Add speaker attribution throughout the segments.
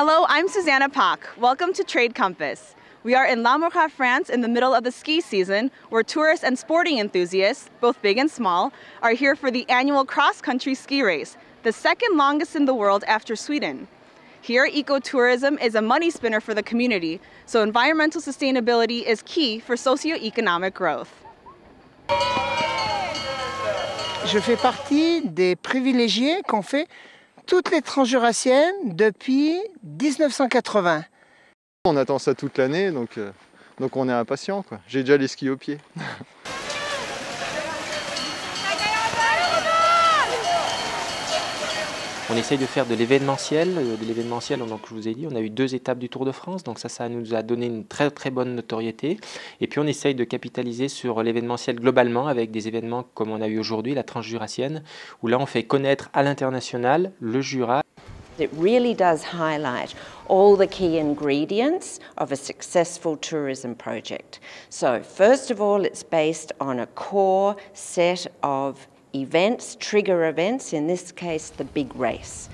Speaker 1: Hello, I'm Susanna Pak. Welcome to Trade Compass. We are in La Mourcade, France in the middle of the ski season where tourists and sporting enthusiasts, both big and small, are here for the annual cross-country ski race, the second longest in the world after Sweden. Here, ecotourism is a money spinner for the community, so environmental sustainability is key for socio-economic growth.
Speaker 2: Je fais partie des privilégiés qu'ont fait toutes les transjurassiennes depuis 1980.
Speaker 3: On attend ça toute l'année, donc on est impatient, quoi. J'ai déjà les skis aux pieds.
Speaker 4: On essaye de faire de l'événementiel. Donc, je vous ai dit, on a eu 2 étapes du Tour de France, donc ça nous a donné une très très bonne notoriété. Et puis on essaye de capitaliser sur l'événementiel globalement avec des événements comme on a eu aujourd'hui, la Transjurassienne, où là on fait connaître à l'international le Jura.
Speaker 5: It really does highlight all the key ingredients of a successful tourism project. So first of all, it's based on a core set of events, trigger events, in this case the big race.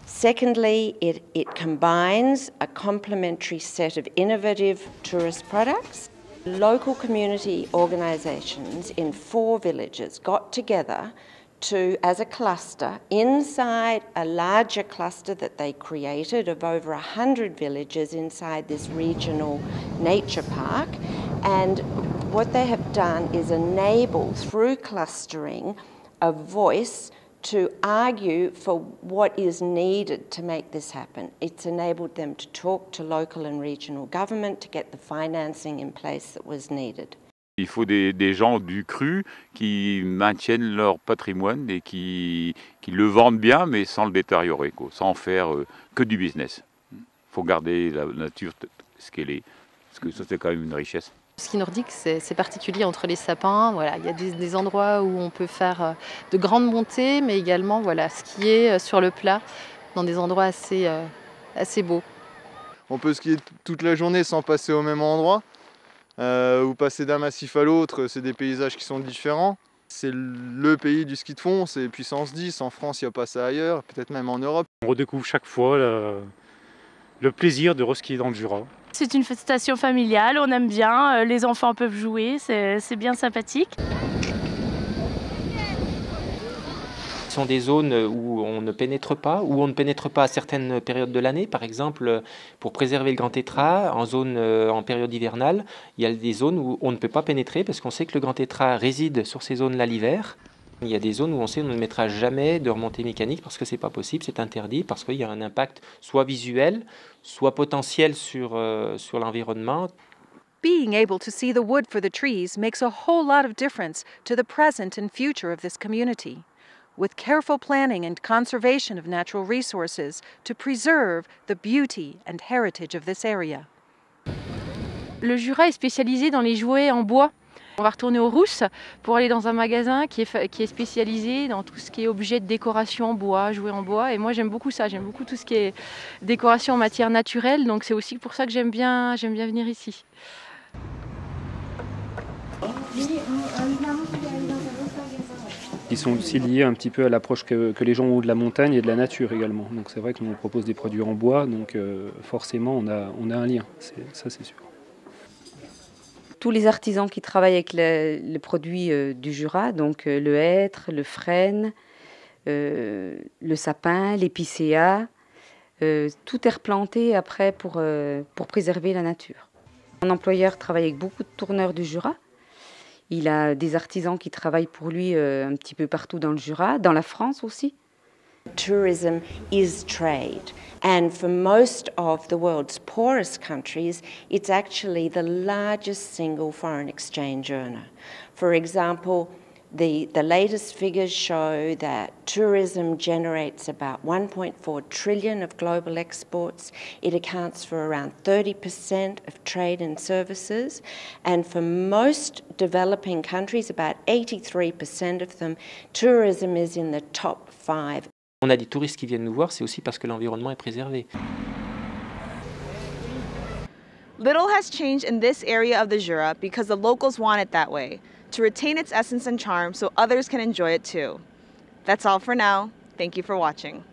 Speaker 5: Secondly, it combines a complementary set of innovative tourist products. Local community organisations in 4 villages got together as a cluster inside a larger cluster that they created of over 100 villages inside this regional nature park. And what they have done is enable, through clustering, a voice to argue for what is needed to make this happen. It's enabled them to talk to local and regional government to get the financing in place that was needed.
Speaker 6: Il faut des gens du cru qui maintiennent leur patrimoine et qui le vendent bien, mais sans le détériorer, quoi, sans faire que du business. Il faut garder la nature ce qu'elle est, parce que ça c'est quand même une richesse.
Speaker 7: Ski nordique, c'est particulier entre les sapins. Voilà, il y a des endroits où on peut faire de grandes montées, mais également skier sur le plat dans des endroits assez beaux.
Speaker 3: On peut skier toute la journée sans passer au même endroit. Ou passer d'un massif à l'autre, c'est des paysages qui sont différents. C'est le pays du ski de fond, c'est puissance 10. En France, il n'y a pas ça ailleurs, peut-être même en Europe.
Speaker 8: On redécouvre chaque fois le plaisir de reskier dans le Jura.
Speaker 9: C'est une station familiale, on aime bien, les enfants peuvent jouer, c'est bien sympathique.
Speaker 4: Ce sont des zones où on ne pénètre pas, à certaines périodes de l'année. Par exemple, pour préserver le grand tétras, en période hivernale, il y a des zones où on ne peut pas pénétrer parce qu'on sait que le grand tétras réside sur ces zones-là l'hiver. Il y a des zones où on sait qu'on ne mettra jamais de remontée mécanique parce que c'est pas possible, c'est interdit, parce qu'il y a un impact soit visuel, soit potentiel sur l'environnement.
Speaker 10: Being able to see the wood for the trees makes a whole lot of difference to the present and future of this community. With careful planning and conservation of natural resources to preserve the beauty and heritage of this area.
Speaker 7: Le Jura est spécialisé dans les jouets en bois. On va retourner aux Rousses pour aller dans un magasin qui est spécialisé dans tout ce qui est objet de décoration en bois, jouets en bois. Et moi j'aime beaucoup ça, j'aime beaucoup tout ce qui est décoration en matière naturelle. Donc c'est aussi pour ça que j'aime bien venir ici.
Speaker 8: Ils sont aussi liés un petit peu à l'approche que les gens ont de la montagne et de la nature également. Donc c'est vrai que nous on propose des produits en bois, donc forcément on a un lien, ça c'est sûr.
Speaker 5: Tous les artisans qui travaillent avec les produits du Jura, donc le hêtre, le frêne, le sapin, l'épicéa, tout est replanté après pour préserver la nature. Mon employeur travaille avec beaucoup de tourneurs du Jura. Il a des artisans qui travaillent pour lui un petit peu partout dans le Jura, dans la France aussi. Tourism is trade, and for most of the world's poorest countries, it's actually the largest single foreign exchange earner. For example, the latest figures show that tourism generates about 1.4 trillion of global exports. It accounts for around 30% of trade and services, and for most developing countries, about 83% of them, tourism is in the top 5.
Speaker 4: On a des touristes qui viennent nous voir, c'est aussi parce que l'environnement est préservé.
Speaker 1: Little has changed in this area of the Jura because the locals want it that way, to retain its essence and charm so others can enjoy it too. That's all for now. Thank you for watching.